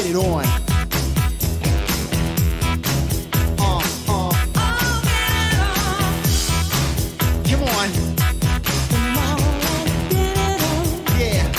get it on. Come on. Yeah.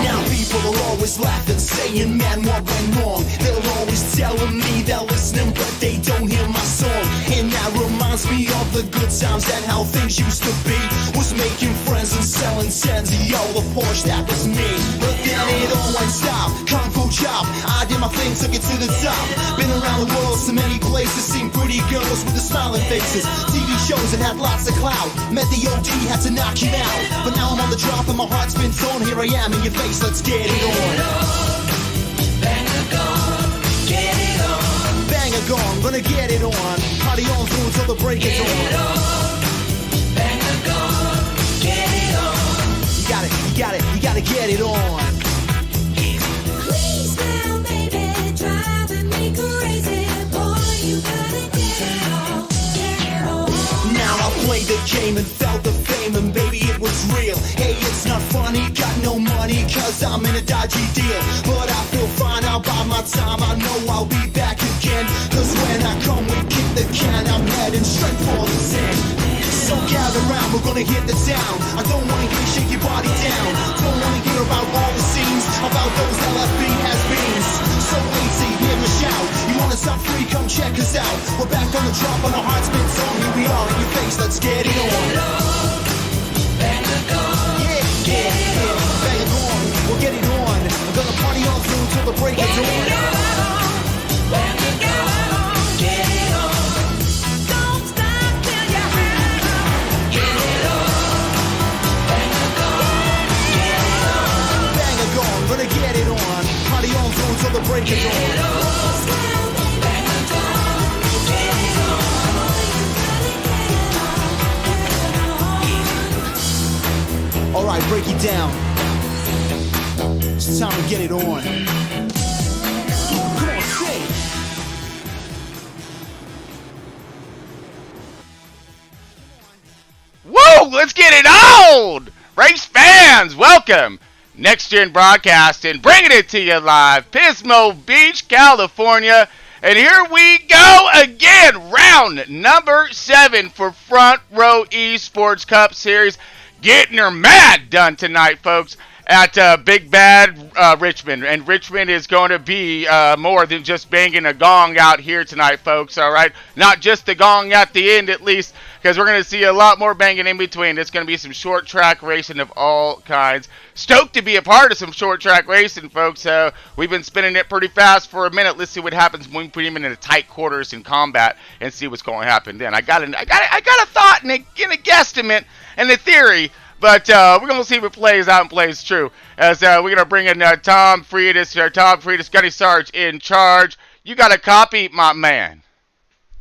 Now people are always laughing, saying, man, what went wrong? They're always telling me they're listening, but they don't hear my song. And that reminds me of the good times and how things used to be. Was making friends and selling tens. Yo, the Porsche, that was me. But then it all went stop. Kung Fu chop. I did my thing, took it to the top. Been around the world, so many places. Seen pretty girls with the smiling faces. TV shows and had lots of clout. Met the OD, had to knock him out. But now I'm on the drop and my heart's been torn. Here I am in your face, let's get it on. Banger gone, get it on. Banger gone, gonna get it on. Party on through till the break of dawn. Banger gone, get it on. You got it, you got it, you gotta get it on. Please now, baby, driving me crazy. Boy, you gotta get it on, get it on. Now I played the game and felt the fame, and baby it was real. Hey, it's not funny, got no money cause I'm in a dodgy deal. But I feel fine, I'll buy my time, I know I'll be back again. Cause when I come we kick the can, I'm heading straight for the sand. So gather round, we're gonna hit the town. I don't wanna hear you shake your body down. Don't wanna hear about all the scenes, about those LFB has-beens. So easy, hear me shout. You want us up free, come check us out. We're back on the drop and our hearts been torn. Here we are in your face, let's get it on. Banger gone, Yeah, yeah, yeah, bang it on. We'll get it on. We're gonna party on through till the break of dawn. banger gone, get it on. Don't stop till you have it. Get it on. Banger gone, get it on. Banger gone, gonna get it on. Party on through till the break of dawn. Banger gone, get it on. All right, break it down. It's time to get it on. Come on, say it. Woo! Let's get it on! Race fans, welcome! Next Gen Broadcasting, bringing it to you live, Pismo Beach, California. And here we go again, round number 7 for Front Row Esports Cup Series. Getting her mad done tonight, folks, at Big Bad Richmond. And Richmond is going to be more than just banging a gong out here tonight, folks, all right? Not just the gong at the end, at least, because we're going to see a lot more banging in between. It's going to be some short track racing of all kinds. Stoked to be a part of some short track racing, folks. We've been spinning it pretty fast for a minute. Let's see what happens when we put him in the tight quarters in combat and see what's going to happen then. I got a thought and a guesstimate and a theory, but we're going to see if it plays out and plays true. As we're going to bring in Tom Freitas, Gunny Sarge in charge. You got a copy, my man?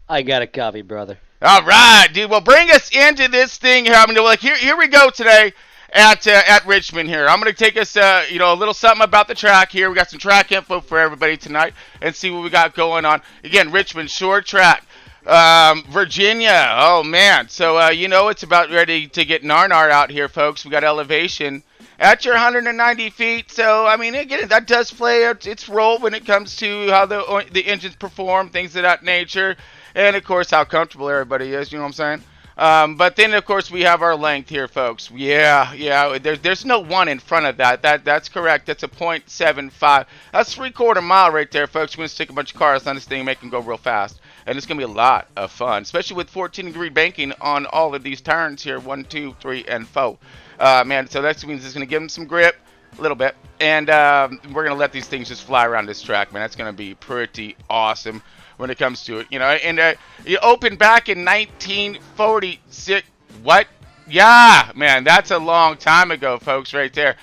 I got a copy, brother. All right, dude. Well, bring us into this thing here. I mean, like here we go today at Richmond here. I'm going to take us, a little something about the track here. We got some track info for everybody tonight and see what we got going on. Again, Richmond short track. Virginia. Oh, man. So, it's about ready to get Narnar out here, folks. We got elevation at your 190 feet. So, I mean, again, that does play its role when it comes to how the engines perform, things of that nature. And, of course, how comfortable everybody is, you know what I'm saying? But then, of course, we have our length here, folks. Yeah. There's no 1 in front of that. That's correct. That's a 0.75. That's 3/4 mile right there, folks. We're going to stick a bunch of cars on this thing and make them go real fast. And it's going to be a lot of fun, especially with 14-degree banking on all of these turns here, 1, 2, 3, and 4. Man, so that means it's going to give them some grip, a little bit. And we're going to let these things just fly around this track, man. That's going to be pretty awesome when it comes to it, And you opened back in 1946. What? Yeah, man, that's a long time ago, folks, right there.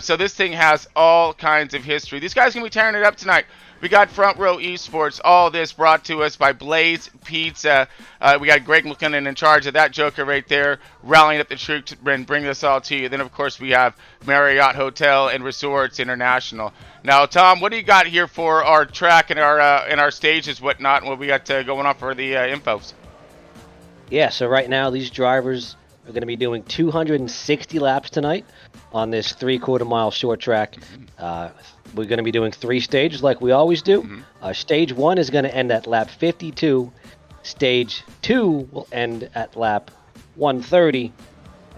So this thing has all kinds of history. These guys are going to be tearing it up tonight. We got Front Row Esports, all this brought to us by Blaze Pizza. We got Greg McKinnon in charge of that joker right there, rallying up the troops and bring this all to you. Then, of course, we have Marriott Hotel and Resorts International. Now, Tom, what do you got here for our track and our stages, whatnot, and what we got going on for the infos? Yeah, so right now these drivers are going to be doing 260 laps tonight on this 3/4 mile short track. we're going to be doing 3 stages like we always do. Mm-hmm. Stage 1 is going to end at lap 52. Stage 2 will end at lap 130.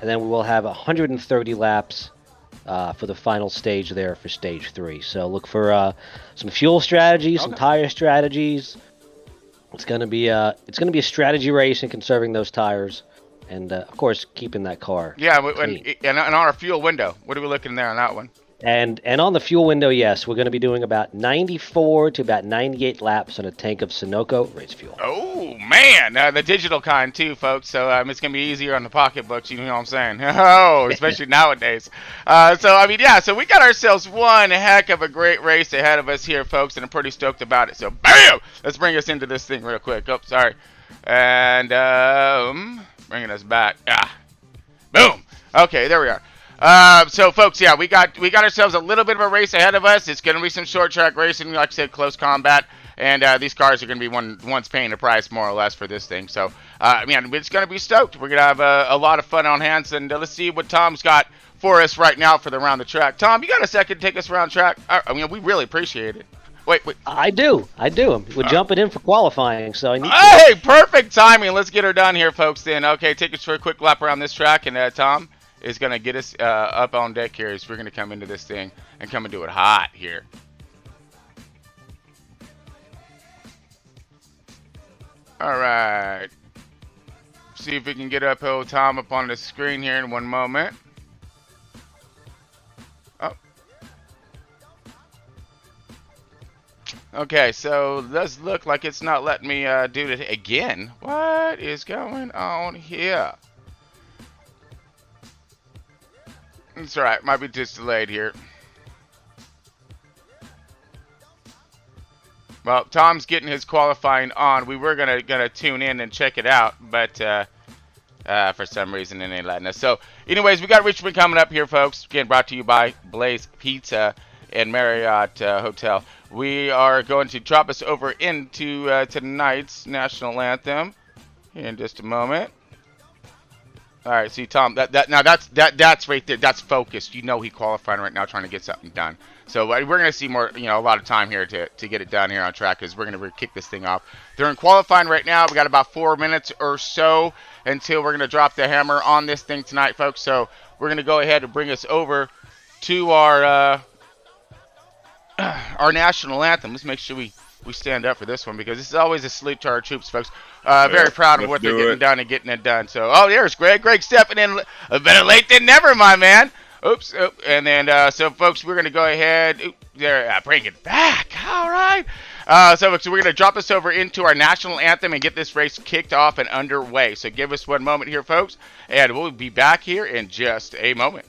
And then we will have 130 laps for the final stage there for stage 3. So look for some fuel strategies, some tire strategies. It's going to be a strategy race in conserving those tires. And, of course, keeping that car clean. And on our fuel window, what are we looking there on that one? And on the fuel window, yes, we're going to be doing about 94 to about 98 laps on a tank of Sunoco race fuel. Oh, man. The digital kind, too, folks. So it's going to be easier on the pocketbooks, you know what I'm saying? Oh, especially nowadays. So we got ourselves one heck of a great race ahead of us here, folks, and I'm pretty stoked about it. So, bam! Let's bring us into this thing real quick. Oh, sorry. And, bringing us back. Boom. Okay, there we are. So folks, yeah, we got ourselves a little bit of a race ahead of us. It's going to be some short track racing, like I said, close combat, and these cars are going to be one's paying the price more or less for this thing. So, it's going to be stoked. We're going to have a lot of fun on hands, and let's see what Tom's got for us right now for the round the track. Tom, you got a second to take us around track? We really appreciate it. Wait. I do. We're jumping in for qualifying, so I need. Hey, perfect timing. Let's get her done here, folks. Then, okay, take us for a quick lap around this track, and Tom is going to get us up on deck here as we're going to come into this thing and come and do it hot here. All right. See if we can get Tom up on the screen here in one moment. Oh. Okay, so does look like it's not letting me do it again. What is going on here? It's alright, might be just delayed here. Well, Tom's getting his qualifying on. We were gonna tune in and check it out, but for some reason it ain't letting us. So, anyways, we got Richmond coming up here, folks. Again, brought to you by Blaze Pizza and Marriott Hotel. We are going to drop us over into tonight's national anthem in just a moment. All right, see Tom. That's right there. That's focused. You know he qualifying right now, trying to get something done. So we're gonna see more, a lot of time here to get it done here on track, because we're gonna kick this thing off. They're in qualifying right now. We got about 4 minutes or so until we're gonna drop the hammer on this thing tonight, folks. So we're gonna go ahead and bring us over to our national anthem. Let's make sure we stand up for this one, because this is always a salute to our troops, folks. Very proud of what they're getting done and getting it done. So, there's Greg. Greg stepping in. Better late than never, my man. Oops. And then, so folks, we're going to go ahead. Bring it back. All right. So we're going to drop this over into our national anthem and get this race kicked off and underway. So give us one moment here, folks, and we'll be back here in just a moment.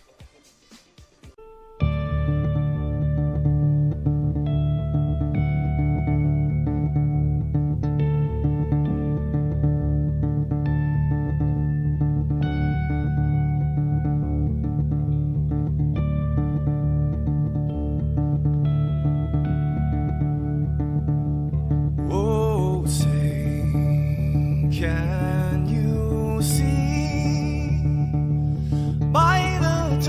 Can you see by the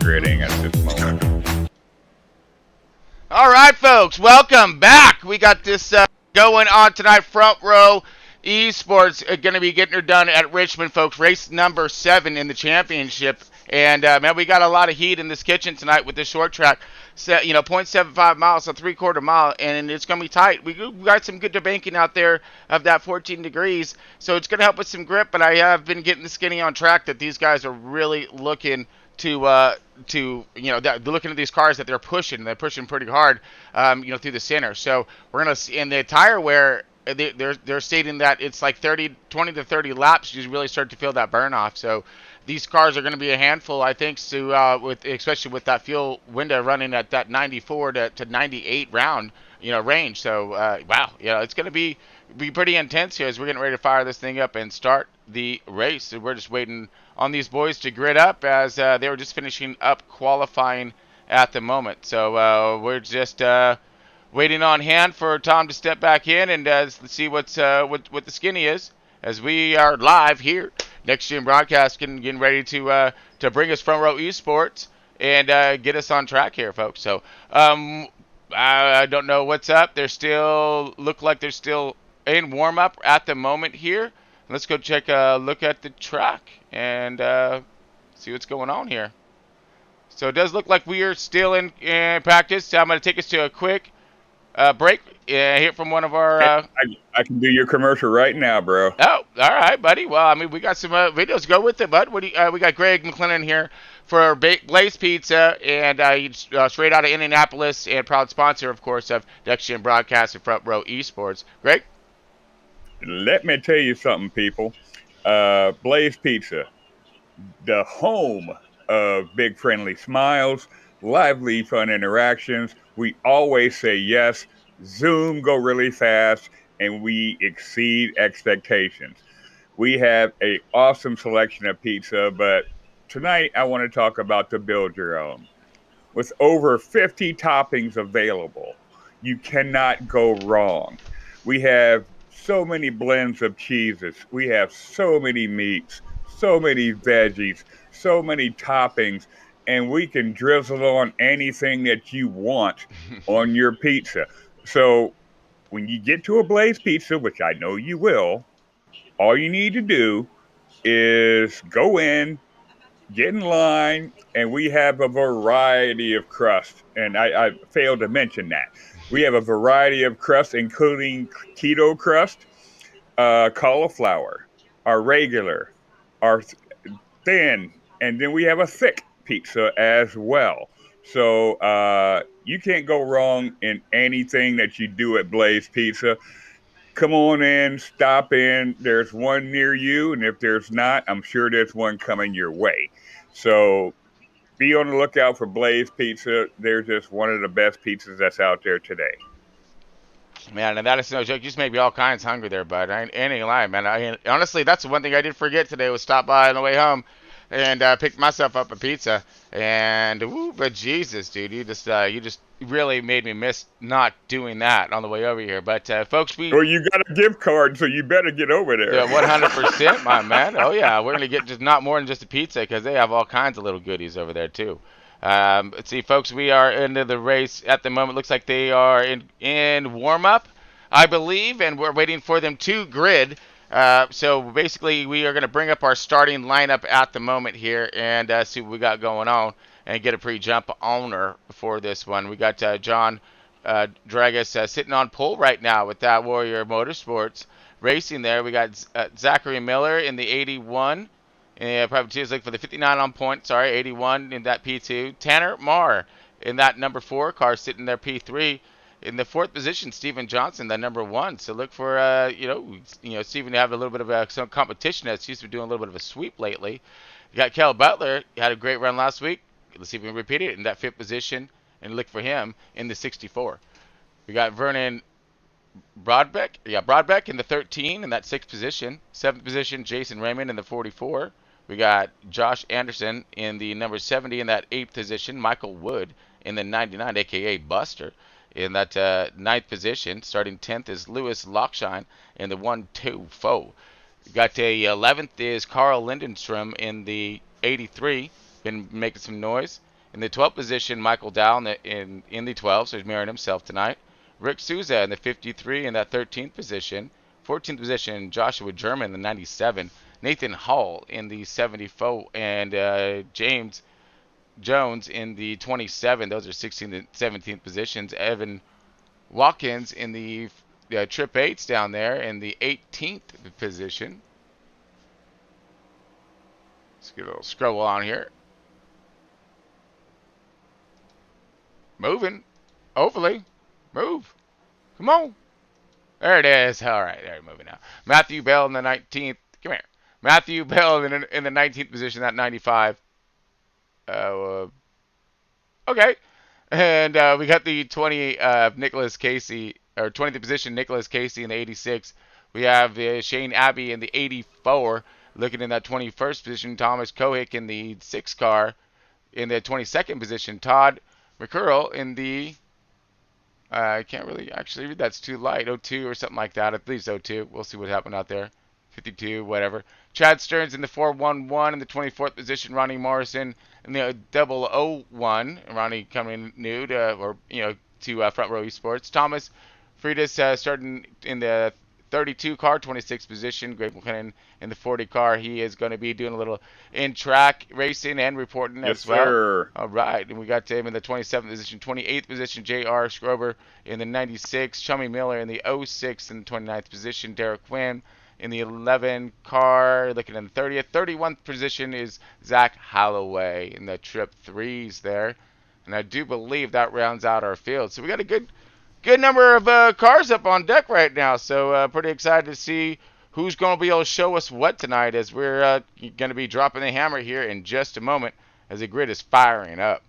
gridding at this moment. All right, folks, welcome back. We got this going on tonight. Front Row Esports going to be getting her done at Richmond, folks. Race number 7 in the championship. And, man, we got a lot of heat in this kitchen tonight with this short track. So, 0.75 miles, so 3/4 mile, and it's going to be tight. We got some good debanking out there of that 14 degrees, so it's going to help with some grip, but I have been getting the skinny on track that these guys are really looking to they're looking at these cars that they're pushing pretty hard, through the center. So we're going to, in the tire wear, they're stating that it's like 20 to 30 laps, you really start to feel that burn off. So these cars are going to be a handful, I think, especially with that fuel window running at that 94 to 98 round, range. So, wow, it's going to be pretty intense here as we're getting ready to fire this thing up and start the race. So we're just waiting on these boys to grid up as they were just finishing up qualifying at the moment. So we're just waiting on hand for Tom to step back in and see what the skinny is as we are live here. Next Gen Broadcast getting ready to bring us Front Row Esports and get us on track here, folks. So I don't know what's up. Look like they're still in warm up at the moment here. Let's go check a look at the track and see what's going on here. So it does look like we are still in practice. So I'm going to take us to a quick break here from one of our... I can do your commercial right now, bro. Oh, all right, buddy. Well, I mean, we got some videos to go with it, bud. We got Greg McLennan here for Blaze Pizza, and he's straight out of Indianapolis, and proud sponsor, of course, of Next Gen Broadcast and Front Row Esports. Greg? Let me tell you something, people. Blaze Pizza, the home of big friendly smiles, lively fun interactions. We always say yes. Zoom go really fast, and we exceed expectations. We have an awesome selection of pizza, but tonight I want to talk about the build your own. With over 50 toppings available, you cannot go wrong. We have so many blends of cheeses. We have so many meats, so many veggies, so many toppings, and we can drizzle on anything that you want on your pizza. So when you get to a Blaze Pizza, which I know you will, all you need to do is go in, get in line, and we have a variety of crusts. And I failed to mention that. We have a variety of crusts, including keto crust, cauliflower, our regular, our thin, and then we have a thick pizza as well. So you can't go wrong in anything that you do at Blaze Pizza. Come on in, stop in. There's one near you, and if there's not, I'm sure there's one coming your way. So be on the lookout for Blaze Pizza. They're just one of the best pizzas that's out there today. Man, and that is no joke. You just made me all kinds hungry there, bud. I ain't gonna lie, man. Honestly, that's the one thing I did forget today was stop by on the way home and picked myself up a pizza. And but Jesus, dude, you just really made me miss not doing that on the way over here. But folks, Well, you got a gift card, so you better get over there. Yeah, 100%, my man. Oh yeah, we're gonna get just not more than just a pizza because they have all kinds of little goodies over there too. Let's see, folks, we are into the race at the moment. Looks like they are in warm up, I believe, and we're waiting for them to grid. So basically, we are going to bring up our starting lineup at the moment here and see what we got going on and get a pre-jump owner for this one. We got John Dragus sitting on pole right now with that Warrior Motorsports racing there. We got Zachary Miller in the 81. Privateers looking for the 59 on point. 81 in that P2. Tanner Marr in that number 4 car sitting there P3. In the 4th position, Steven Johnson, the number 1. So look for, Steven to have a little bit of some competition as he's been doing a little bit of a sweep lately. You got Kel Butler. He had a great run last week. Let's see if we can repeat it in that 5th position and look for him in the 64. We got Vernon Broadbeck. Yeah, Broadbeck in the 13 in that 6th position. 7th position, Jason Raymond in the 44. We got Josh Anderson in the number 70 in that 8th position. Michael Wood in the 99, a.k.a. Buster, in that 9th position. Starting 10th is Lewis Lockshine in the 1-2 foe. We got a 11th is Carl Lindenstrom in the 83. Been making some noise. In the 12th position, Michael Dow in the 12, so he's marrying himself tonight. Rick Souza in the 53 in that 13th position. 14th position, Joshua German in the 97. Nathan Hall in the 74, and James Jones in the 27. Those are 16th and 17th positions. Evan Watkins in the Trip 8s down there in the 18th position. Let's get a little scroll on here. Moving. Overly. Move. Come on. There it is. All right. There, moving now. Matthew Bell in the 19th. Come here. Matthew Bell in the 19th position, that 95. Okay. And we got the 20 Nicholas Casey, or 20th position, Nicholas Casey in the 86. We have Shane Abbey in the 84. Looking in that 21st position, Thomas Kohick in the 6 car. In the 22nd position, Todd McCurl in the, I can't really actually read, that's too light, 02 or something like that. I believe it's 02. We'll see what happened out there. 52, whatever. Chad Stearns in the 411 in the 24th position. Ronnie Morrison in the 001. Ronnie coming new to, to Front Row Esports. Thomas Freitas starting in the 32 car, 26th position. Greg McKinnon in the 40 car. He is going to be doing a little in-track racing and reporting as well. Sir. All right. And we got him in the 27th position. 28th position, J.R. Schrober in the 96. Chummy Miller in the 06 in the 29th position. Derek Quinn in the 11 car, looking in the 30th. 31st position is Zach Holloway in the Trip 3s there. And I do believe that rounds out our field. So we got a good number of cars up on deck right now. So pretty excited to see who's going to be able to show us what tonight, as we're going to be dropping the hammer here in just a moment as the grid is firing up.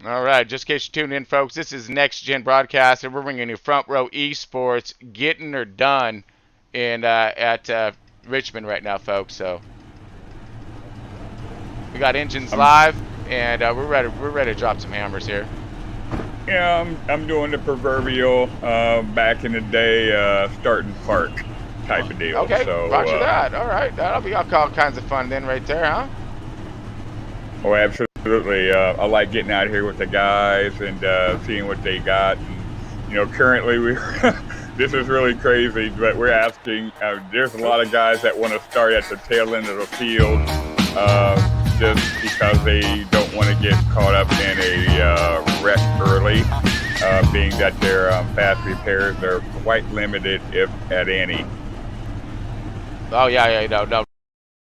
All right, just in case you tuned in, folks, this is Next Gen Broadcast, and we're bringing you Front Row Esports getting her done at Richmond right now, folks. So we got engines live, and we're ready to drop some hammers here. Yeah, I'm doing the proverbial back in the day starting park type of deal. Okay, so, roger that. All right, that'll be all kinds of fun then right there, huh? Oh, absolutely. I like getting out here with the guys and seeing what they got. And, currently this is really crazy, but we're asking, there's a lot of guys that want to start at the tail end of the field just because they don't want to get caught up in a wreck early, being that their fast repairs are quite limited, if at any. Oh, yeah, no,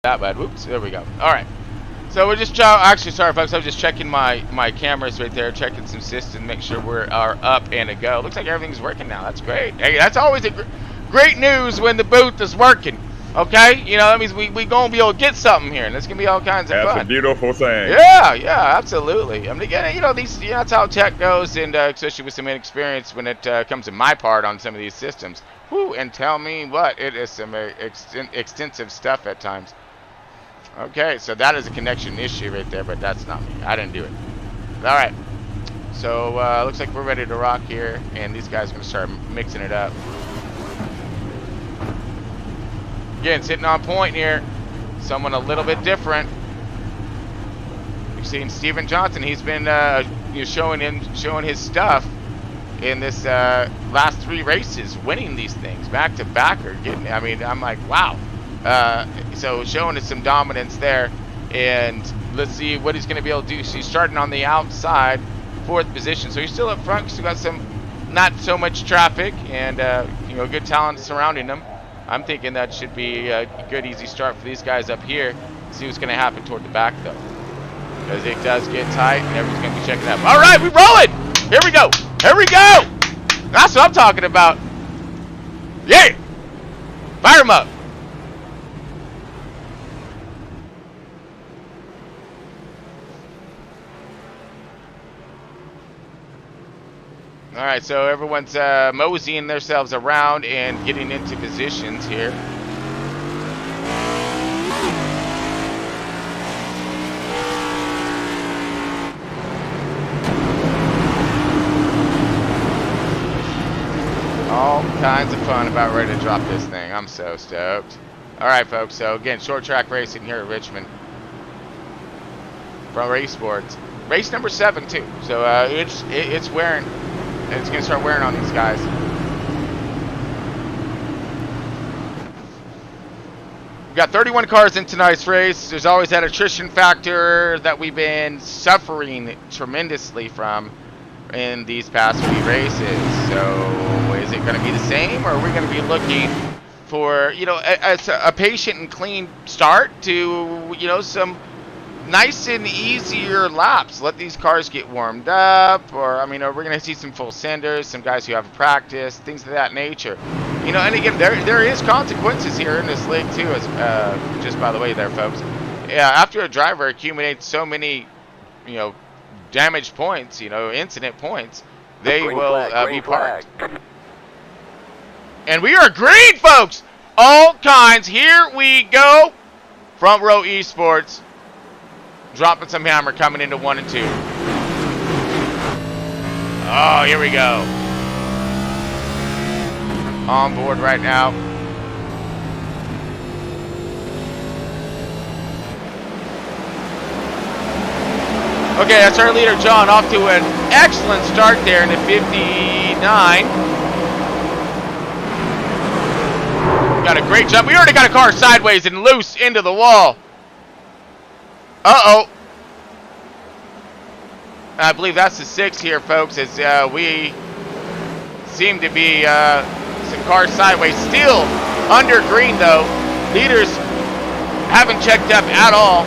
that bad. Whoops, there we go. All right. So we're just, actually, sorry, folks, I was just checking my cameras right there, checking some systems, make sure we're up and to go. Looks like everything's working now. That's great. Hey, that's always great news when the booth is working. Okay? That means we going to be able to get something here, and it's going to be all kinds of fun. That's a beautiful thing. Yeah, absolutely. I mean, again, that's how tech goes, and especially with some inexperience when it comes to my part on some of these systems. Whew, and tell me what, it is some extensive stuff at times. Okay, so that is a connection issue right there, but that's not me. I didn't do it. All right. So looks like we're ready to rock here, and these guys are going to start mixing it up. Again, sitting on point here. Someone a little bit different. You've seen Steven Johnson. He's been showing his stuff in this last 3 races, winning these things back to back. I'm like, wow. So showing us some dominance there, and let's see what he's going to be able to do. So he's starting on the outside, 4th position. So he's still up front. Still got some, not so much traffic, and good talent surrounding him. I'm thinking that should be a good, easy start for these guys up here. See what's going to happen toward the back, though, because it does get tight, and everyone's going to be checking up. All right, we rolling. Here we go. Here we go. That's what I'm talking about. Yeah. Fire him up. All right, so everyone's moseying themselves around and getting into positions here. All kinds of fun, about ready to drop this thing. I'm so stoked. All right, folks. So again, short track racing here at Richmond from Esports. Race number 7 too. So it's wearing, and it's gonna start wearing on these guys. We've got 31 cars in tonight's race. There's always that attrition factor that we've been suffering tremendously from in these past few races. So is it going to be the same, or are we going to be looking for, you know, a patient and clean start to, you know, some nice and easier laps? Let these cars get warmed up, or, I mean, are we going to see some full senders, some guys who have practice, things of that nature? You know, and again, there is consequences here in this league too, as just by the way there, folks. Yeah, after a driver accumulates so many, you know, damaged points, you know, incident points, they will be parked. And we are green, folks! All kinds. Here we go. Front row Esports. Dropping some hammer, coming into 1 and 2. Oh, here we go. On board right now. Okay, that's our leader, John, off to an excellent start there in the 59. Got a great jump. We already got a car sideways and loose into the wall. Uh-oh. I believe that's the 6 here, folks, as we seem to be some cars sideways. Still under green, though. Leaders haven't checked up at all.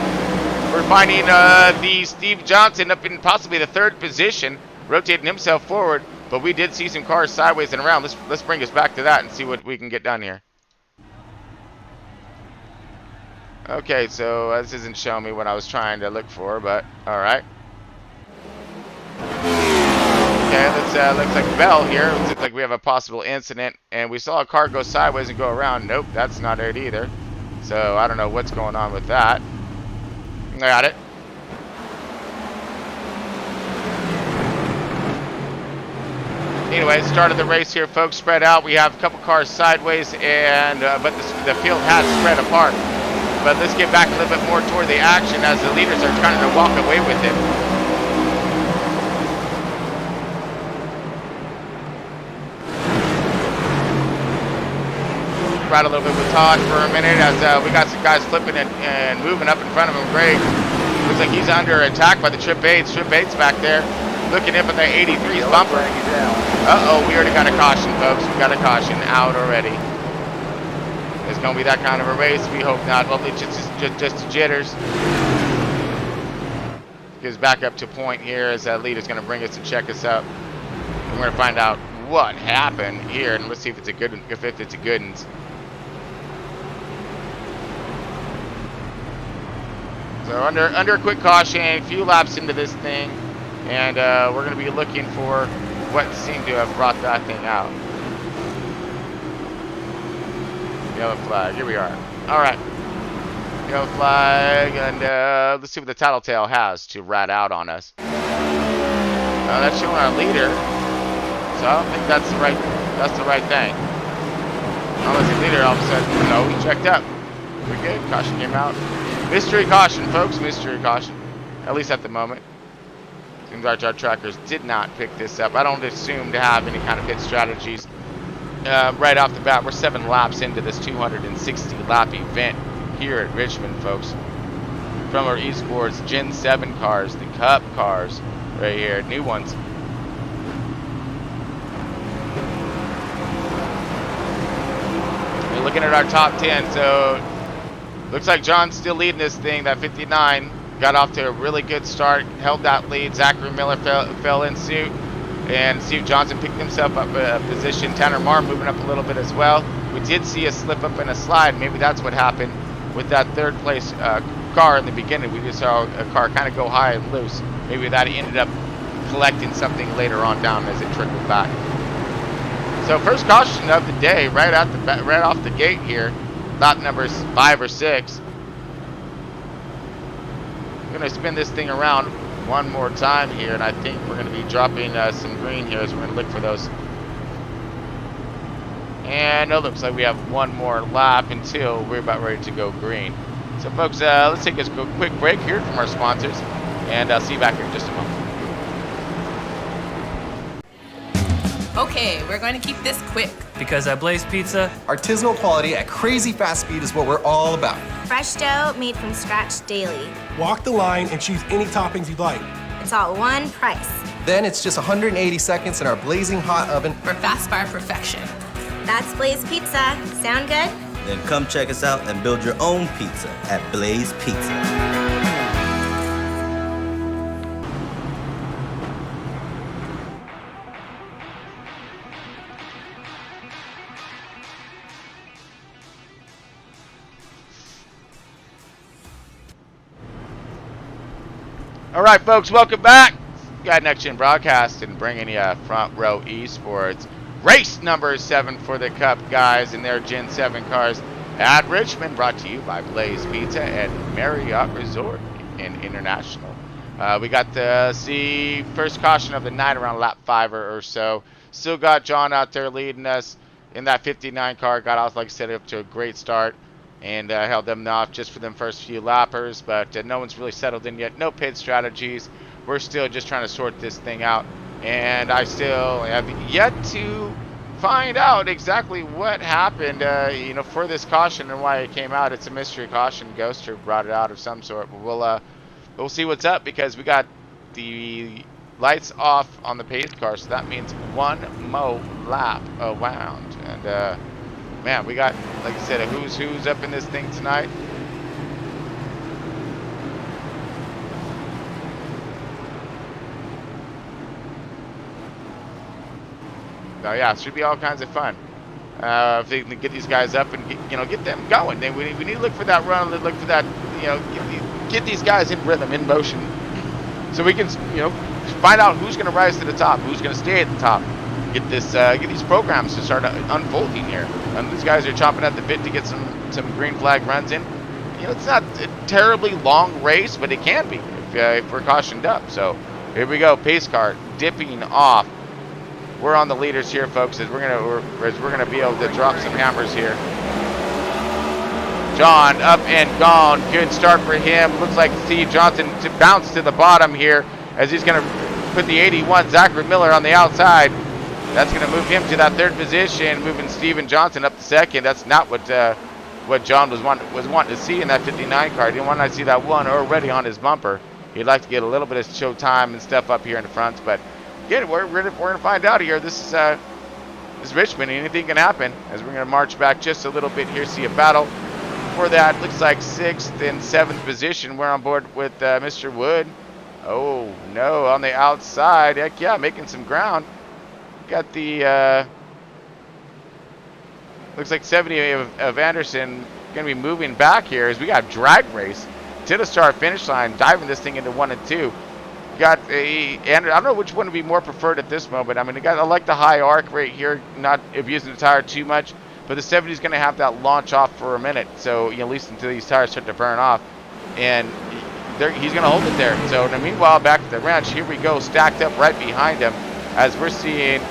We're finding the Steve Johnson up in possibly the 3rd position, rotating himself forward. But we did see some cars sideways and around. Let's bring us back to that and see what we can get done here. Okay, so this isn't showing me what I was trying to look for, but all right. Okay, looks like Bell here. It looks like we have a possible incident, and we saw a car go sideways and go around. Nope, that's not it either. So I don't know what's going on with that. Got it. Anyway, start of the race here, folks. Spread out. We have a couple cars sideways, and but the field has spread apart. But let's get back a little bit more toward the action as the leaders are trying to walk away with it. Right a little bit with Todd for a minute as we got some guys flipping and moving up in front of him. Greg looks like he's under attack by the Trip 8s. Trip 8's back there looking up at the 83's bumper. Uh-oh, we already got a caution, folks. We got a caution out already. It's going to be that kind of a race. We hope not. Hopefully just jitters. Gives back up to point here as that leader's going to bring us and check us up. And we're going to find out what happened here, and let's see if it's a good one. So under a quick caution, a few laps into this thing, and we're going to be looking for what seemed to have brought that thing out. Yellow flag. Here we are. All right. Yellow flag, and let's see what the tattletale has to rat out on us. That's showing our leader, so I don't think that's the right thing. Unless the leader all of a sudden, no, he checked up. We're good. Caution came out. Mystery caution, folks. Mystery caution. At least at the moment. Seems like our trackers did not pick this up. I don't assume to have any kind of pit strategies. Right off the bat, we're 7 laps into this 260 lap event here at Richmond, folks. From our Esports Gen 7 cars, the Cup cars, right here, new ones. We're looking at our top 10, so looks like John's still leading this thing. That 59 got off to a really good start, held that lead. Zachary Miller fell in suit. And Steve Johnson picked himself up a position. Tanner Marr moving up a little bit as well. We did see a slip up and a slide. Maybe that's what happened with that 3rd place car in the beginning. We just saw a car kind of go high and loose. Maybe that ended up collecting something later on down as it trickled back. So first caution of the day, right off the gate here. Lap numbers 5 or 6. I'm going to spin this thing around one more time here, and I think we're going to be dropping some green here as we're going to look for those And it looks like we have one more lap until we're about ready to go green. So folks, let's take a quick break here from our sponsors, and I'll see you back here in just a moment. Okay, we're going to keep this quick. Because at Blaze Pizza, artisanal quality at crazy fast speed is what we're all about. Fresh dough made from scratch daily. Walk the line and choose any toppings you'd like. It's all one price. Then it's just 180 seconds in our blazing hot oven. For fast fire perfection. That's Blaze Pizza. Sound good? Then come check us out and build your own pizza at Blaze Pizza. All right, folks, welcome back. Got Next Gen Broadcasting bringing you Front Row Esports. Race number 7 for the Cup guys in their Gen 7 cars at Richmond, brought to you by Blaze Pizza and Marriott Resort in International. We got to see first caution of the night around lap 5 or so. Still got John out there leading us in that 59 car. Got off, like I said, up to a great start and held them off just for them first few lappers, but no one's really settled in yet. No pit strategies. We're still just trying to sort this thing out, and I still have yet to find out exactly what happened, for this caution and why it came out. It's a mystery caution. Ghoster brought it out of some sort, but we'll see what's up, because we got the lights off on the pace car, so that means one more lap around, and man, we got, like I said, a who's up in this thing tonight. Oh yeah, it should be all kinds of fun. If they can get these guys up and get them going, then we need to look for that run, look for that, get these guys in rhythm, in motion, so we can find out who's going to rise to the top, who's going to stay at the top. Get these programs to start unfolding here. These guys are chomping at the bit to get some green flag runs in. It's not a terribly long race, but it can be if we're cautioned up. So here we go, pace car dipping off. We're on the leaders here, folks, as we're gonna be able to drop some hammers here. John up and gone. Good start for him. Looks like Steve Johnson to bounce to the bottom here as he's gonna put the 81 Zachary Miller on the outside. That's going to move him to that 3rd position, moving Steven Johnson up to 2nd. That's not what John was wanting to see in that 59 car. He didn't want to see that one already on his bumper. He'd like to get a little bit of show time and stuff up here in the front. But again, we're going to find out here. This is Richmond. Anything can happen as we're going to march back just a little bit here, see a battle. For that, looks like 6th and 7th position. We're on board with Mr. Wood. Oh, no, on the outside. Heck yeah, making some ground. Got the, looks like 70 of Anderson going to be moving back here as we got a drag race to the start finish line, diving this thing into 1 and 2. Got and I don't know which one would be more preferred at this moment. I mean, I like the high arc right here, not abusing the tire too much, but the 70 is going to have that launch off for a minute, so at least until these tires start to burn off, and he's going to hold it there. So meanwhile, back at the ranch, here we go, stacked up right behind him. As we're seeing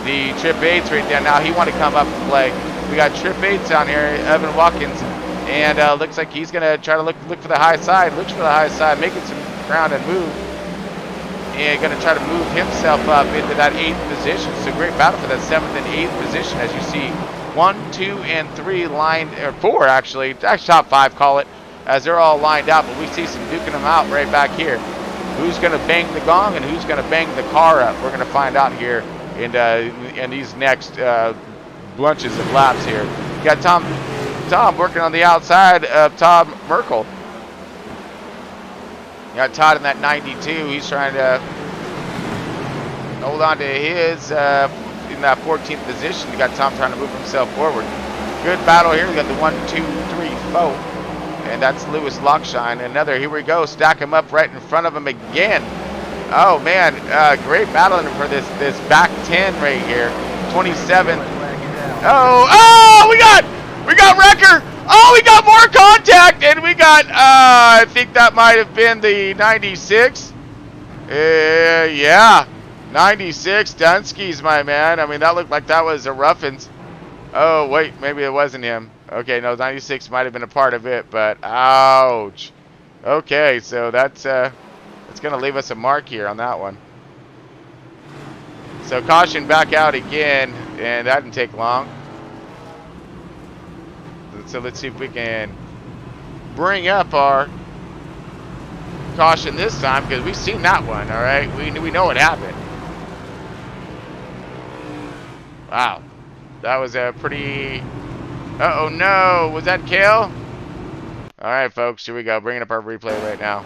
the Trip 8s right there. Now he want to come up and play. We got Trip 8s down here, Evan Watkins, and looks like he's going to try to look for the high side. Looks for the high side, making some ground and move. And going to try to move himself up into that 8th position. So great battle for that 7th and 8th position, as you see 1, 2, and 3 lined, or 4 actually top 5 call it, as they're all lined out. But we see some duking them out right back here. Who's going to bang the gong and who's going to bang the car up? We're going to find out here in these next bunches of laps here. You got Tom working on the outside of Tom Merkel. You got Todd in that 92. He's trying to hold on to his in that 14th position. You got Tom trying to move himself forward. Good battle here. We got the 1, 2, 3, 4. And that's Lewis Lockshine. Another, here we go, stack him up right in front of him again. Oh man, great battling for this back 10 right here. 27. Oh, we got Wrecker. Oh, we got more contact, and we got, I think that might have been the 96. Yeah, 96, Dunsky's, my man. I mean, that looked like that was a Ruffins. Oh, wait, maybe it wasn't him. Okay, no, 96 might have been a part of it, but ouch. Okay, so that's going to leave us a mark here on that one. So caution back out again, and that didn't take long. So let's see if we can bring up our caution this time, because we've seen that one, all right? We know what happened. Wow. That was a pretty... Uh-oh, no. Was that Kale? All right, folks. Here we go. Bringing up our replay right now.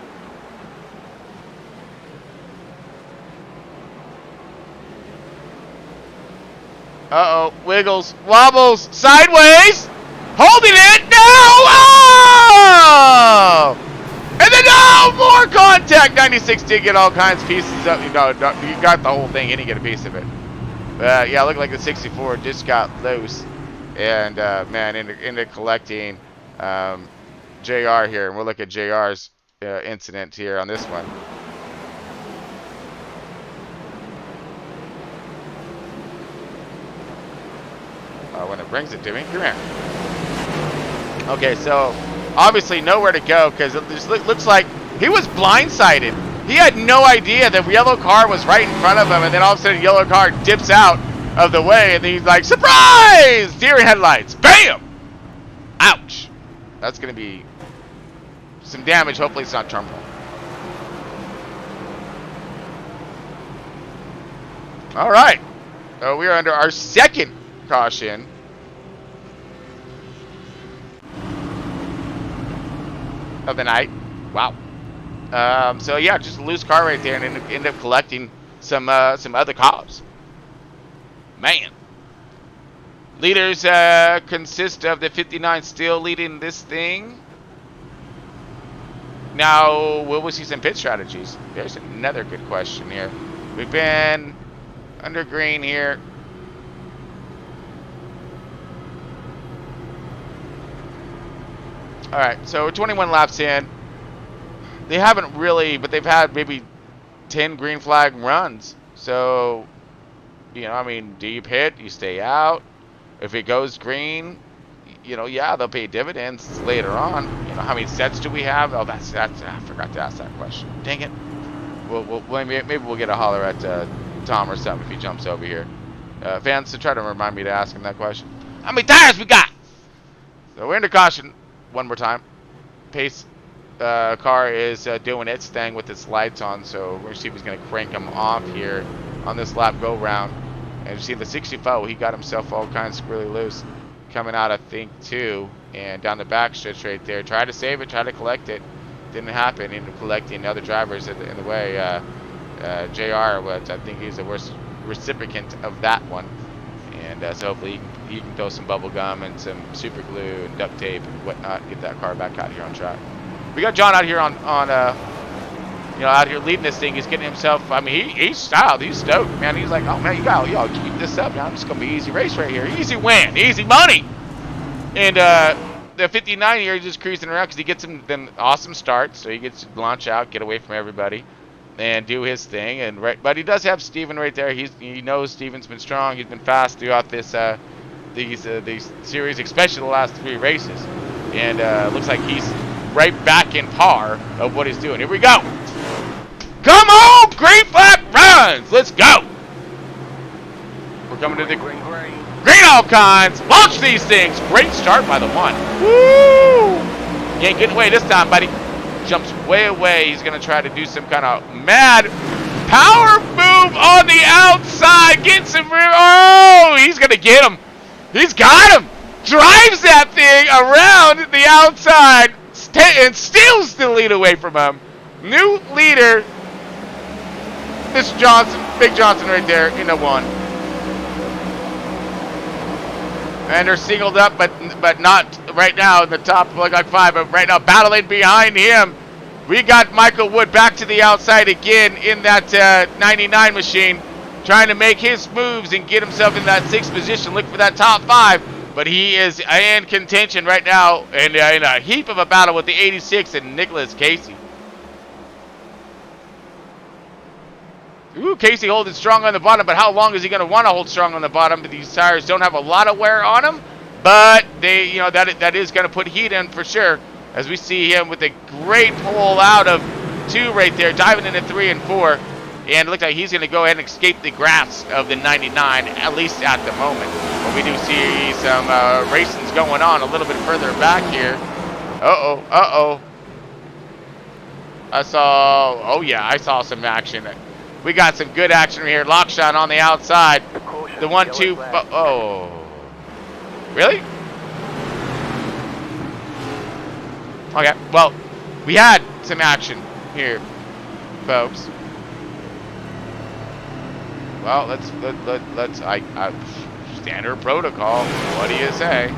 Uh-oh. Wiggles. Wobbles. Sideways. Holding it. No! Oh! And then, no! More contact. 96 did get all kinds of pieces up. You know, you got the whole thing. He didn't get a piece of it. Yeah, looked like the 64 just got loose. And, man, into collecting JR here. And we'll look at JR's incident here on this one. When it brings it to me. Come here. Okay, so obviously nowhere to go because it just looks like he was blindsided. He had no idea the yellow car was right in front of him, and then all of a sudden the yellow car dips out of the way, and he's like, surprise! Deer headlights. Bam! Ouch. That's going to be some damage. Hopefully it's not terminal. All right. We are under our second caution. Of the night. Wow. So yeah, just a loose car right there, and end up collecting some other cars. Man. Leaders consist of the 59 still leading this thing. Now, will we see some pit strategies? There's another good question here. We've been under green here. All right, so we're 21 laps in. They haven't really, but they've had maybe 10 green flag runs. So, you know, I mean, do you pit? You stay out? If it goes green, you know, yeah, they'll pay dividends later on. You know, how many sets do we have? Oh, that's I forgot to ask that question. Dang it. Maybe we'll get a holler at Tom or something if he jumps over here. Fans, to try to remind me to ask him that question. How many tires we got? So we're into caution one more time. Pace car is doing its thing with its lights on, so we're going to see if he's going to crank them off here on this lap go round. And you see the 64, he got himself all kinds of screwy loose coming out, I think, too, and down the back stretch right there. Tried to save it, tried to collect it. Didn't happen. Ended up collecting other drivers in the way. JR, which I think he's the worst recipient of that one. And so hopefully he can throw some bubble gum and some super glue and duct tape and whatnot, get that car back out here on track. We got John out here on you know, out here leading this thing. He's getting himself, I mean, he's styled. He's stoked, man. He's like, oh, man, y'all keep this up, man. It's going to be an easy race right here. Easy win. Easy money. And the 59 here, he's just cruising around because he gets him them awesome starts. So he gets to launch out, get away from everybody, and do his thing. And but he does have Steven right there. He knows Steven's been strong. He's been fast throughout this these series, especially the last 3 races. And looks like he's right back in par of what he's doing. Here we go. Come on, green flag runs. Let's go. We're coming to the green all kinds. Launch these things. Great start by the 1. Woo! He ain't getting away this time, buddy. Jumps way away. He's going to try to do some kind of mad power move on the outside. Gets him. Oh, he's going to get him. He's got him. Drives that thing around the outside and steals the lead away from him. New leader. This Johnson, Big Johnson right there in the 1. And they're singled up, but not right now in the top, like 5. But right now, battling behind him, we got Michael Wood back to the outside again in that 99 machine, trying to make his moves and get himself in that 6th position. Look for that top 5. But he is in contention right now and in a heap of a battle with the 86 and Nicholas Casey. Ooh, Casey holding strong on the bottom, but how long is he going to want to hold strong on the bottom? These tires don't have a lot of wear on them, but they, that is going to put heat in for sure. As we see him with a great pull out of 2 right there, diving into 3 and 4, and it looks like he's going to go ahead and escape the grasp of the 99, at least at the moment. But we do see some racings going on a little bit further back here. I saw some action. We got some good action here. Lock shot on the outside. The 1-2. Oh. Really? Okay. Well, we had some action here, folks. Well, let's standard protocol. What do you say?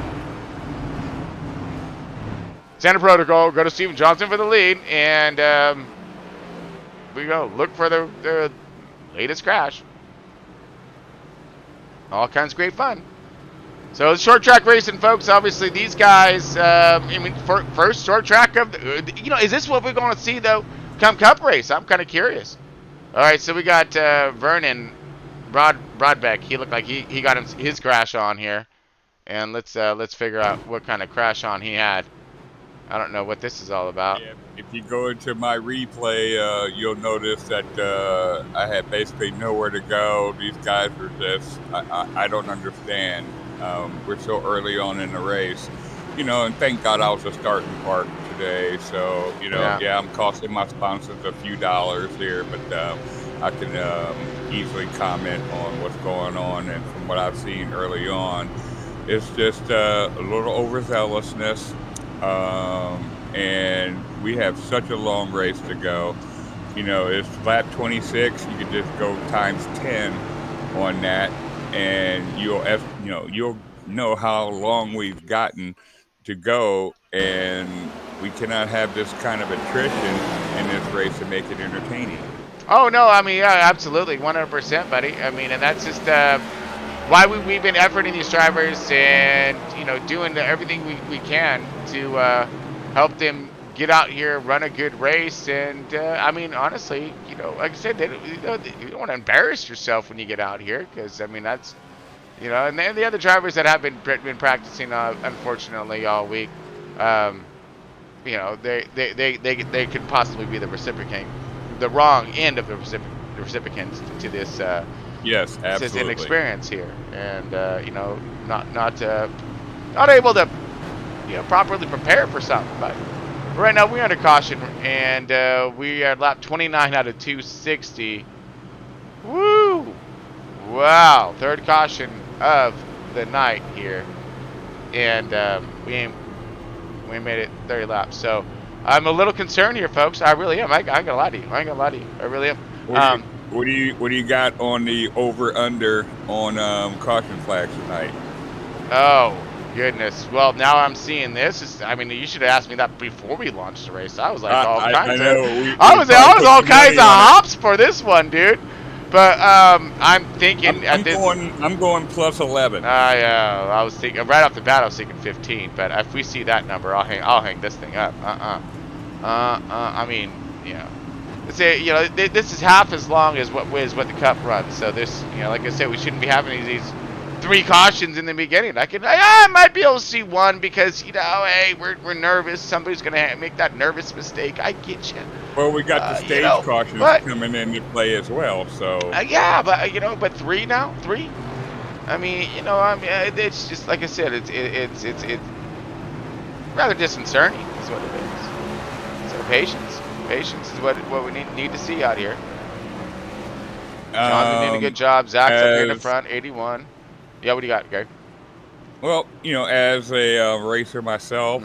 Standard protocol. Go to Steven Johnson for the lead, and we go look for the latest crash. All kinds of great fun. So it's short track racing, folks. Obviously, these guys. First short track of is this what we're going to see though? Come Cup race. I'm kind of curious. All right, so we got Vernon Broadbeck. He looked like he got his crash on here, and let's figure out what kind of crash on he had. I don't know what this is all about. Yeah, if you go into my replay, you'll notice that I had basically nowhere to go. These guys were just, I don't understand. We're so early on in the race, and thank God I was a starting part today. So, I'm costing my sponsors a few dollars here, but I can easily comment on what's going on. And from what I've seen early on, it's just a little overzealousness. And we have such a long race to go. It's lap 26. You can just go times 10 on that, and you'll know how long we've gotten to go, and we cannot have this kind of attrition in this race to make it entertaining. Oh no, yeah, absolutely, 100%, buddy. And that's just why we've been efforting these drivers and doing everything we can to help them get out here, run a good race, and honestly, like I said, you don't want to embarrass yourself when you get out here, because that's and then the other drivers that have been practicing unfortunately all week, they could possibly be the wrong end of the recipients to this. Yes, absolutely. This is an experience here, and not able to properly prepare for something. But right now we're under caution, and we are lap 29 out of 260. Woo! Wow, third caution of the night here, and we made it 30 laps. So I'm a little concerned here, folks. I really am. I ain't gonna lie to you. I really am. What do you got on the over/under on caution flags tonight? Oh goodness! Well, now I'm seeing this. You should have asked me that before we launched the race. I was like all kinds of. I was all kinds of hops for this one, dude. But I'm thinking I'm going plus 11. Yeah, I was thinking right off the bat. I was thinking 15. But if we see that number, I'll hang this thing up. This is half as long as what the Cup runs. So this, like I said, we shouldn't be having these 3 cautions in the beginning. I might be able to see 1 because hey, we're nervous. Somebody's gonna make that nervous mistake. I get you. Well, we got the stage cautions coming into play as well. So but 3 now, 3. It's just like I said. It's rather disconcerting. Is what it is. So patience is what we need to see out here. John's doing a good job. Zach's up here in the front, 81. Yeah, what do you got, Gary? Well, as a racer myself,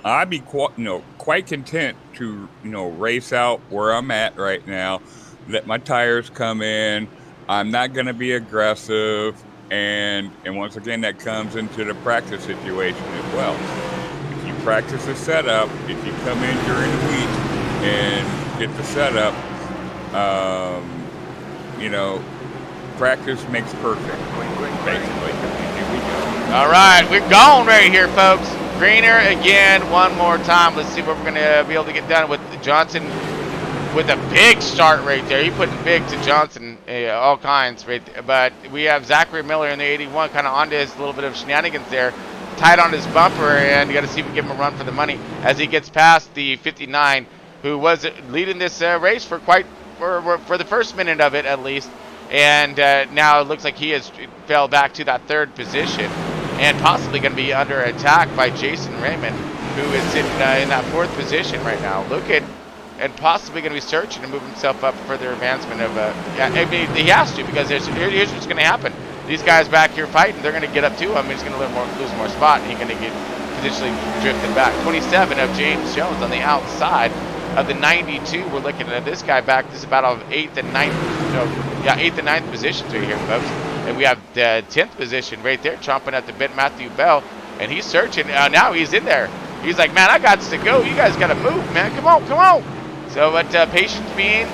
I'd be quite content to race out where I'm at right now. Let my tires come in. I'm not going to be aggressive, and once again, that comes into the practice situation as well. If you practice the setup, if you come in during the week and get the setup, practice makes perfect, basically. Here we go. All right, we're going right here, folks. Greener again, one more time. Let's see what we're going to be able to get done with Johnson with a big start right there. He put it big to Johnson, all kinds right there. But we have Zachary Miller in the 81 kind of onto his little bit of shenanigans there, tied on his bumper, and you got to see if we give him a run for the money as he gets past the 59, who was leading this race for the first minute of it at least. And now it looks like he has fell back to that 3rd position and possibly going to be under attack by Jason Raymond, who is in that 4th position right now. And possibly going to be searching to move himself up for further advancement of I mean, he has to, because here's what's going to happen. These guys back here fighting, they're going to get up to him. He's going to lose more spot, and he's going to get potentially drifted back. 27 of James Jones on the outside of the 92. We're looking at this guy back. This is about of 8th and 9th, 8th and 9th positions right here, folks. And we have the 10th position right there, chomping at the bit, Matthew Bell, and he's searching. Now he's in there. He's like, man, I got to go. You guys got to move, man. Come on. So, but patience being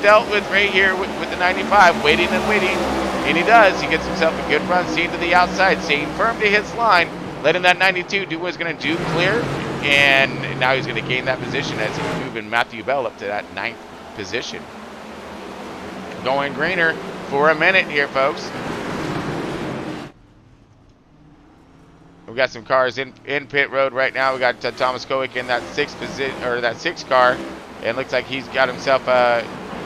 dealt with right here with the 95, waiting and waiting, and he does. He gets himself a good run, seeing to the outside, staying firm to his line, letting that 92 do what he's going to do, clear, and now he's going to gain that position as he's moving Matthew Bell up to that 9th position. Going greener for a minute here, folks. We got some cars in pit road right now. We got Thomas Kowick in that 6th position, or that 6th car. And looks like he's got himself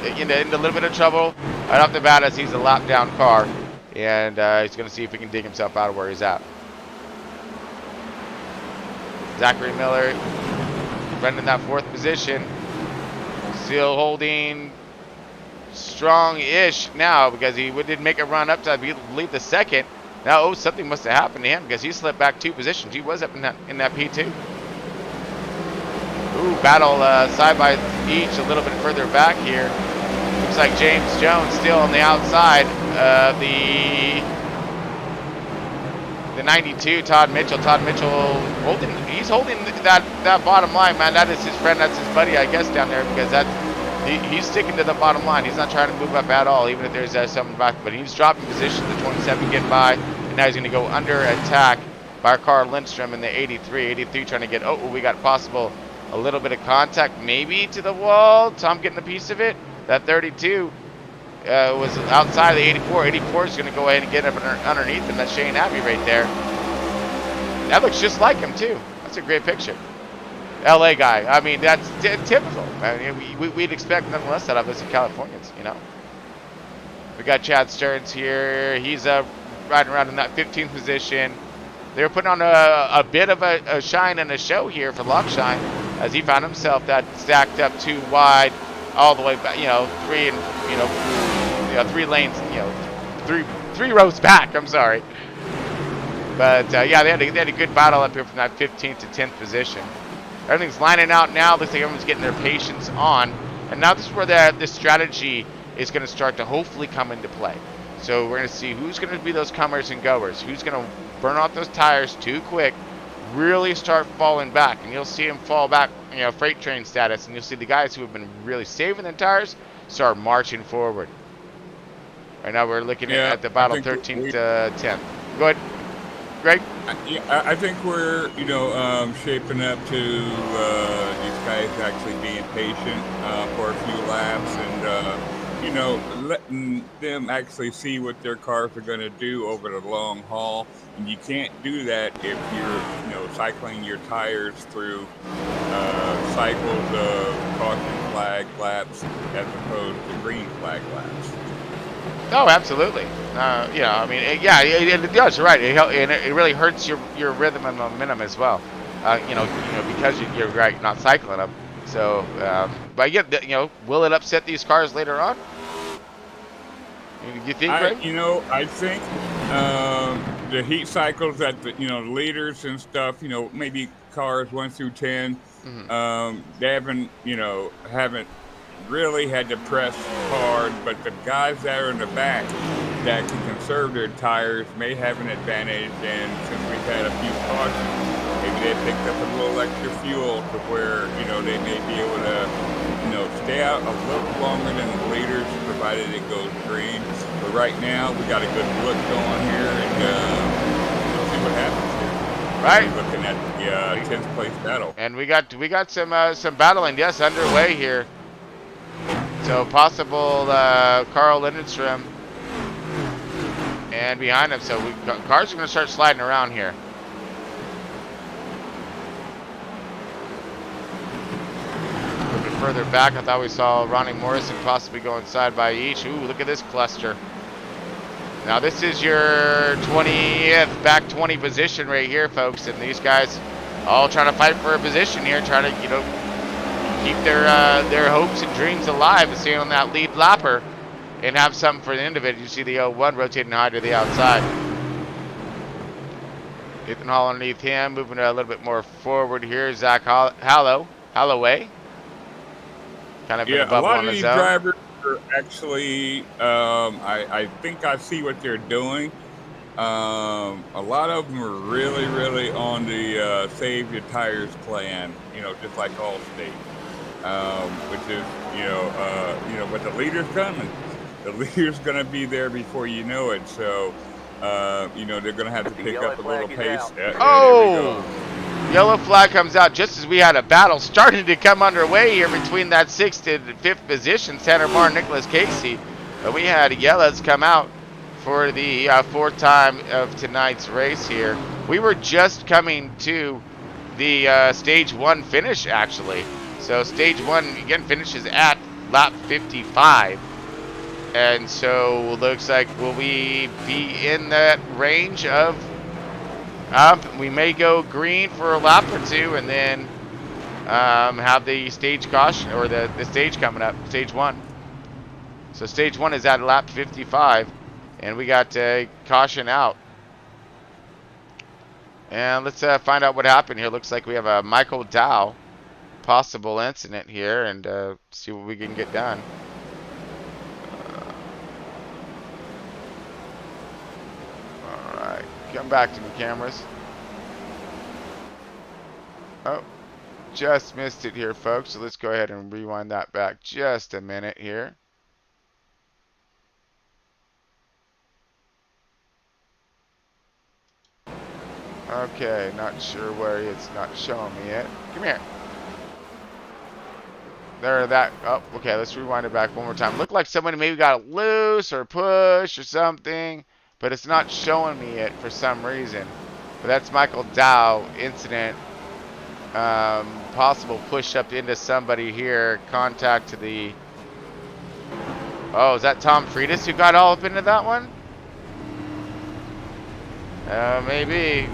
into a little bit of trouble right off the bat as he's a lap down car. And he's going to see if he can dig himself out of where he's at. Zachary Miller running that 4th position. Still holding strong-ish now because he did make a run up to, I believe, the 2nd. Now, something must have happened to him because he slipped back 2 positions. He was up in that P2. Ooh, battle side by each a little bit further back here. Looks like James Jones still on the outside of the 92. Todd Mitchell holding that bottom line, man. That is his friend, that's his buddy, I guess, down there, because he's sticking to the bottom line. He's not trying to move up at all, even if there's something back. But he's dropping position. The 27 getting by, and now he's going to go under attack by Carl Lindstrom in the 83. 83 trying to get. Oh, we got possible. A little bit of contact maybe to the wall. Tom getting a piece of it. That 32 was outside of the 84. 84 is going to go ahead and get up underneath him. That's Shane Abbey right there. That looks just like him too. That's a great picture. LA guy. I mean, that's typical. I mean, we'd expect nothing less out of us in Californians, you know. We got Chad Stearns here. He's riding around in that 15th position. They were putting on a bit of a shine and a show here for Lockshine, as he found himself that stacked up 2 wide all the way back, 3 lanes, 3 rows back, I'm sorry. But yeah, they had a good battle up here from that 15th to 10th position. Everything's lining out now. Looks like everyone's getting their patience on. And now this is where the strategy is going to start to hopefully come into play. So we're going to see who's going to be those comers and goers, who's going to burn off those tires too quick, really start falling back, and you'll see them fall back, freight train status, and you'll see the guys who have been really saving the tires start marching forward. Right now we're looking at the battle 13th to 10th. Go ahead, Greg. I think we're, shaping up to these guys actually being patient for a few laps and, letting them actually see what their cars are going to do over the long haul. And you can't do that if you're, cycling your tires through cycles of caution flag laps as opposed to green flag laps. Oh, absolutely. It does. You're right. It really hurts your rhythm and momentum as well. Because you're right, not cycling them. So, but yeah, will it upset these cars later on? You think, Greg? I think the heat cycles that the leaders and stuff, maybe cars 1 through 10, they haven't really had to press hard, but the guys that are in the back that can conserve their tires may have an advantage. And since we've had a few cautions, maybe they picked up a little extra fuel to where they may be able to stay out a little longer than the leaders, provided it goes green. But right now we got a good look going here, and we'll see what happens here. Right. Looking at the 10th place battle. And we got some battling, yes, underway here. So possible Carl Lindstrom. And behind him, so cars are going to start sliding around here. A little bit further back, I thought we saw Ronnie Morrison possibly going side by each. Ooh, look at this cluster. Now this is your 20th, back 20 position right here, folks. And these guys all trying to fight for a position here, trying to, you know, keep their hopes and dreams alive and stay on that lead lapper and have something for the end of it. You see the 01 rotating high to the outside. Ethan Hall underneath him, moving a little bit more forward here. Zach Holloway. Kind of in a a bubble lot on of his these own. drivers are actually, I think I see what they're doing. A lot of them are really, really on the save your tires plan, you know, just like Allstate, which is, but the leader's coming. The leader's going to be there before you know it. So, they're going to have to pick up a little pace. Oh! Yellow flag comes out just as we had a battle starting to come underway here between that 6th and 5th position, Tanner Marr and Nicholas Casey. But we had yellows come out for the 4th time of tonight's race here. We were just coming to the stage 1 finish, actually. So stage 1 again finishes at lap 55. And so looks like will we be in that range of we may go green for a lap or two and then have the stage caution or the stage coming up, stage 1. So stage 1 is at lap 55 and we got caution out. And let's find out what happened here. Looks like we have a Michael Dow possible incident here and see what we can get done. Alright, come back to me, cameras. Oh, just missed it here, folks. So let's go ahead and rewind that back just a minute here. Okay, not sure where it's not showing me yet. Come here. There, that. Oh, okay, let's rewind it back one more time. Looked like somebody maybe got it loose or push or something, but it's not showing me it for some reason. But that's Michael Dow incident. Possible push up into somebody here. Contact to the. Oh, is that Tom Freitas who got all up into that one? Maybe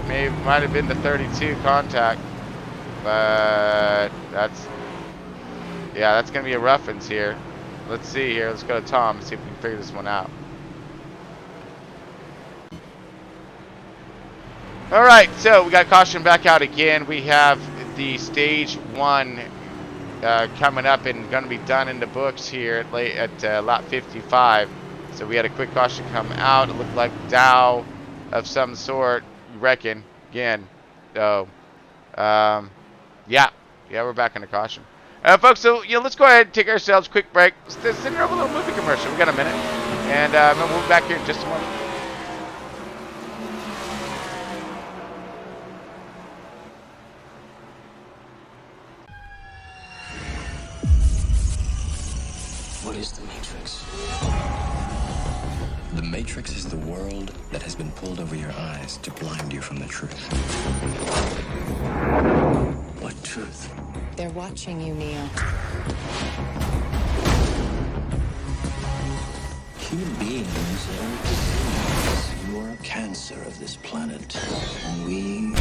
might have been the 32 contact, but that's gonna be a roughens here. Let's see here. Let's go to Tom and see if we can figure this one out. All right, so we got caution back out again. We have the stage 1 coming up and going to be done in the books here at lap 55. So we had a quick caution come out. It looked like Dow of some sort, you reckon, again. So, yeah, we're back into caution. Folks, so let's go ahead and take ourselves a quick break. Let's send over a little movie commercial. We got a minute. And we'll be back here in just a moment. What is the Matrix? The Matrix is the world that has been pulled over your eyes to blind you from the truth. What truth? They're watching you, Neo. Human beings are disease. You are a cancer of this planet. And we...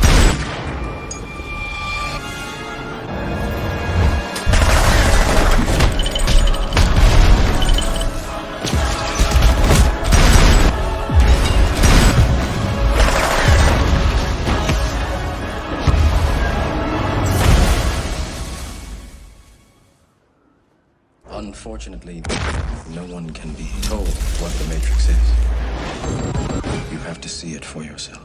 Unfortunately, no one can be told what the Matrix is. You have to see it for yourself.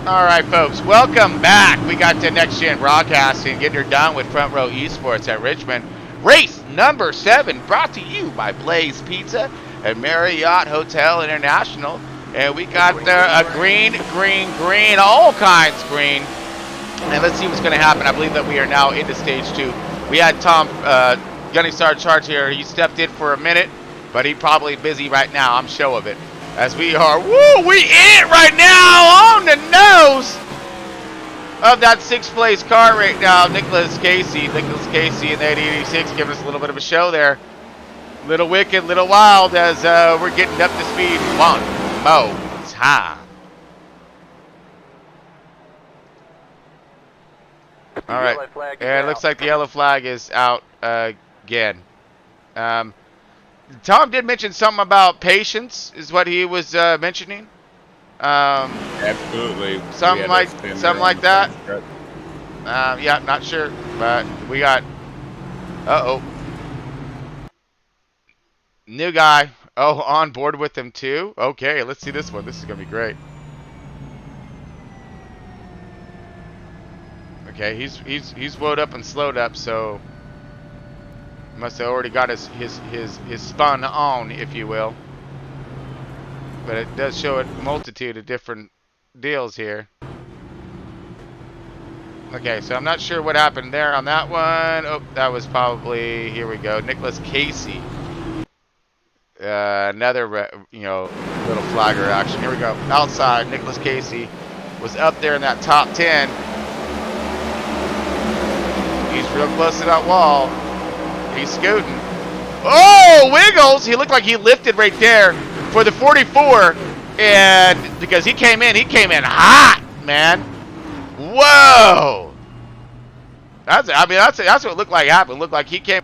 All right, folks, welcome back. We got the Next Gen Broadcasting getting her done with Front Row Esports at Richmond. Race number 7 brought to you by Blaze Pizza and Marriott Hotel International. And we got a green, all kinds green. And let's see what's going to happen. I believe that we are now into stage 2. We had Tom Gunny Star Charge here. He stepped in for a minute, but he's probably busy right now. I'm sure of it. As we are, we in it right now on the nose of that 6th place car right now. Nicholas Casey in the 886 giving us a little bit of a show there. Little wicked, little wild as we're getting up to speed one more time. All right, and it looks like the yellow flag is out again. Tom did mention something about patience, is what he was mentioning. Absolutely. Something like that. Yeah, not sure, but we got. New guy. Oh, on board with him too. Okay, let's see this one. This is gonna be great. Okay, he's woed up and slowed up, so. Must have already got his spun on, if you will. But it does show a multitude of different deals here. Okay, so I'm not sure what happened there on that one. Oh, that was probably, here we go, Nicholas Casey. Another, little flagger action. Here we go. Outside, Nicholas Casey was up there in that top 10. He's real close to that wall. He's scooting. Oh, Wiggles! He looked like he lifted right there for the 44, and because he came in hot, man. Whoa! That's what it looked like happened. It looked like he came.